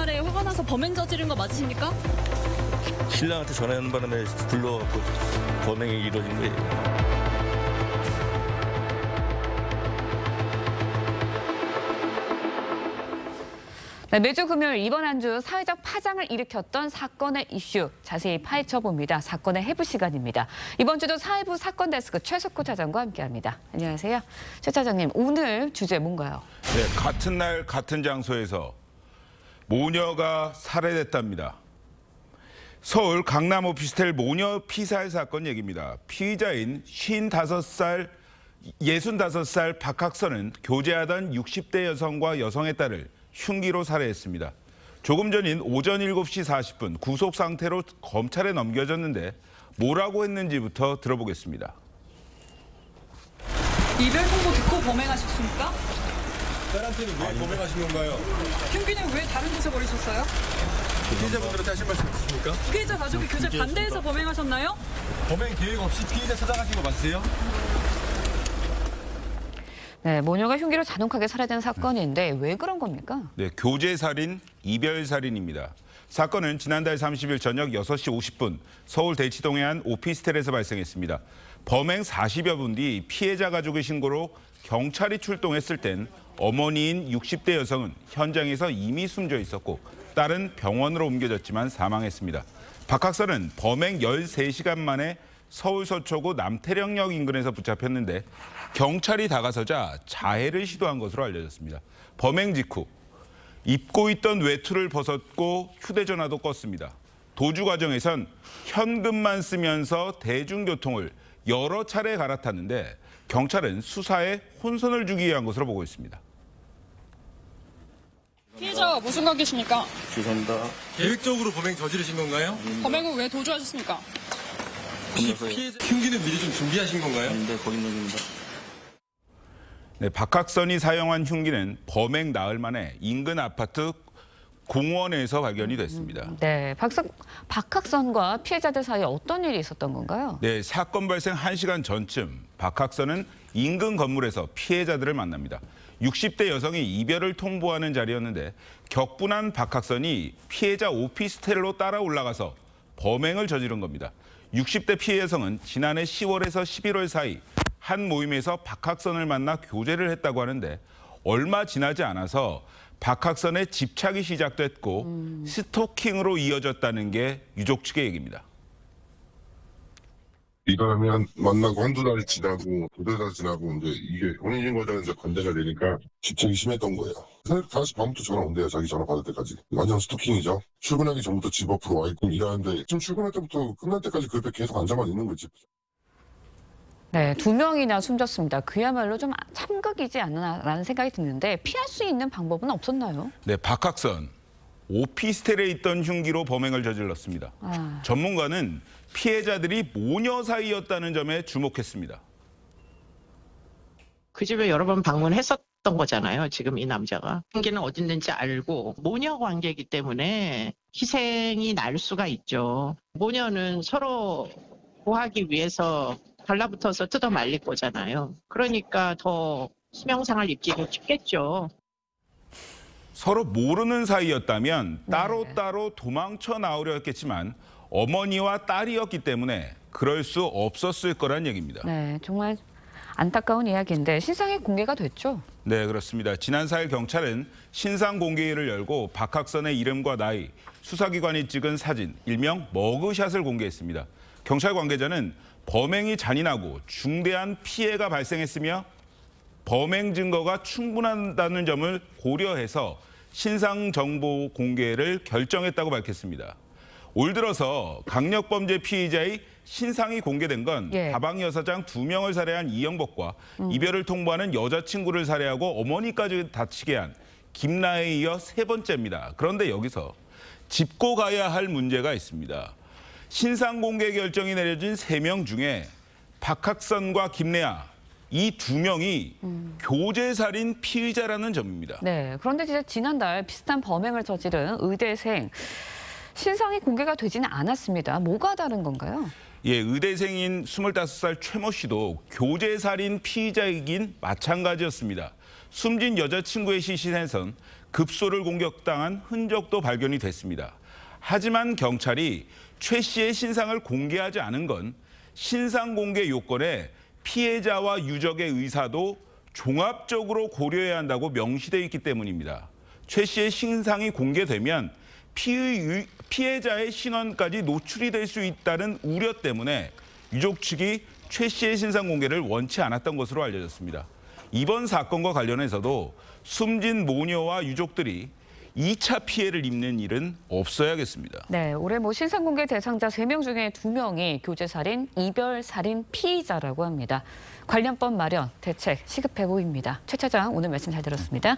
말에 화가 나서 범행 저지른 거 맞으십니까? 신랑한테 전화하는 바람에 불러갖고 범행이 이루어진 거예요. 네, 매주 금요일 이번 한 주 사회적 파장을 일으켰던 사건의 이슈 자세히 파헤쳐봅니다. 사건의 해부 시간입니다. 이번 주도 사회부 사건 데스크 최석호 차장과 함께합니다. 안녕하세요. 최 차장님, 오늘 주제 뭔가요? 네, 같은 날 같은 장소에서 모녀가 살해됐답니다. 서울 강남 오피스텔 모녀 피살 사건 얘기입니다. 피의자인 65살 박학선은 교제하던 60대 여성과 여성의 딸을 흉기로 살해했습니다. 조금 전인 오전 7시 40분 구속 상태로 검찰에 넘겨졌는데 뭐라고 했는지부터 들어보겠습니다. 이별 통보 듣고 범행하셨습니까? 딸한테는 왜 범행하신 건가요? 흉기는 왜 다른 곳에 버리셨어요? 피해자분들한테 하신 말씀 있으십니까? 피해자 가족이 교제 반대해서 범행하셨나요? 범행 계획 없이 피해자 찾아가신 거 맞으세요? 네, 모녀가 흉기로 잔혹하게 살해된 사건인데 왜 그런 겁니까? 네, 교제살인, 이별살인입니다. 사건은 지난달 30일 저녁 6시 50분 서울 대치동의 한 오피스텔에서 발생했습니다. 범행 40여 분 뒤 피해자 가족의 신고로 경찰이 출동했을 땐 어머니인 60대 여성은 현장에서 이미 숨져 있었고 딸은 병원으로 옮겨졌지만 사망했습니다. 박학선은 범행 13시간 만에 서울 서초구 남태령역 인근에서 붙잡혔는데 경찰이 다가서자 자해를 시도한 것으로 알려졌습니다. 범행 직후 입고 있던 외투를 벗었고 휴대전화도 껐습니다. 도주 과정에선 현금만 쓰면서 대중교통을 여러 차례 갈아탔는데 경찰은 수사에 혼선을 주기 위한 것으로 보고 있습니다. 피해자와 무슨 관계십니까? 죄송합니다. 계획적으로 범행 저지르신 건가요? 범행 후 왜 도주하셨습니까? 피해자 흉기는 미리 좀 준비하신 건가요? 네, 거긴 놈입니다. 네, 박학선이 사용한 흉기는 범행 나흘 만에 인근 아파트 공원에서 발견이 됐습니다. 네, 박학선과 피해자들 사이에 어떤 일이 있었던 건가요? 네, 사건 발생 1시간 전쯤 박학선은 인근 건물에서 피해자들을 만납니다. 60대 여성이 이별을 통보하는 자리였는데 격분한 박학선이 피해자 오피스텔로 따라 올라가서 범행을 저지른 겁니다. 60대 피해 여성은 지난해 10월에서 11월 사이 한 모임에서 박학선을 만나 교제를 했다고 하는데 얼마 지나지 않아서 박학선의 집착이 시작됐고 스토킹으로 이어졌다는 게 유족 측의 얘기입니다. 이 사람이 만나고 한두 달 지나고 두세 달 지나고 이제 이게 혼인신고자는 이제 반대가 되니까 집착이 심했던 거예요. 다시 밤부터 전화 온대요. 자기 전화 받을 때까지. 완전 스토킹이죠. 출근하기 전부터 집 앞으로 와 있고 일하는데 지금 출근할 때부터 끝날 때까지 그 옆에 계속 앉아만 있는 거지. 네, 2명이나 숨졌습니다. 그야말로 좀 참극이지 않나라는 생각이 드는데 피할 수 있는 방법은 없었나요? 네, 박학선 오피스텔에 있던 흉기로 범행을 저질렀습니다. 전문가는 피해자들이 모녀 사이였다는 점에 주목했습니다. 그 집에 여러 번 방문했었던 거잖아요. 지금 이 남자가. 흉기는 어디 있는지 알고 모녀 관계이기 때문에 희생이 날 수가 있죠. 모녀는 서로 구하기 위해서 달라붙어서 뜯어 말릴 거잖아요. 그러니까 더 치명상을 입기가 쉽겠죠. 서로 모르는 사이였다면 따로따로 도망쳐 나오려 했겠지만 어머니와 딸이었기 때문에 그럴 수 없었을 거란 얘기입니다. 네, 정말 안타까운 이야기인데 신상이 공개가 됐죠? 네, 그렇습니다. 지난 4일 경찰은 신상 공개회를 열고 박학선의 이름과 나이, 수사기관이 찍은 사진, 일명 머그샷을 공개했습니다. 경찰 관계자는 범행이 잔인하고 중대한 피해가 발생했으며 범행 증거가 충분하다는 점을 고려해서 신상 정보 공개를 결정했다고 밝혔습니다. 올 들어서 강력범죄 피의자의 신상이 공개된 건 다방 여사장 2명을 살해한 이영복과 이별을 통보하는 여자친구를 살해하고 어머니까지 다치게 한 김나혜에 이어 3번째입니다. 그런데 여기서 짚고 가야 할 문제가 있습니다. 신상 공개 결정이 내려진 3명 중에 박학선과 김래아 이 2명이 교제살인 피의자라는 점입니다. 네, 그런데 진짜 지난달 비슷한 범행을 저지른 의대생 신상이 공개가 되지는 않았습니다. 뭐가 다른 건가요? 예, 의대생인 25살 최모 씨도 교제살인 피의자이긴 마찬가지였습니다. 숨진 여자친구의 시신에선 급소를 공격당한 흔적도 발견이 됐습니다. 하지만 경찰이 최 씨의 신상을 공개하지 않은 건 신상 공개 요건에 피해자와 유족의 의사도 종합적으로 고려해야 한다고 명시되어 있기 때문입니다. 최 씨의 신상이 공개되면 피해자의 신원까지 노출이 될 수 있다는 우려 때문에 유족 측이 최 씨의 신상 공개를 원치 않았던 것으로 알려졌습니다. 이번 사건과 관련해서도 숨진 모녀와 유족들이 2차 피해를 입는 일은 없어야겠습니다. 네, 올해 신상 공개 대상자 3명 중에 2명이 교제살인, 이별살인 피의자라고 합니다. 관련법 마련, 대책 시급해 보입니다. 최 차장 오늘 말씀 잘 들었습니다.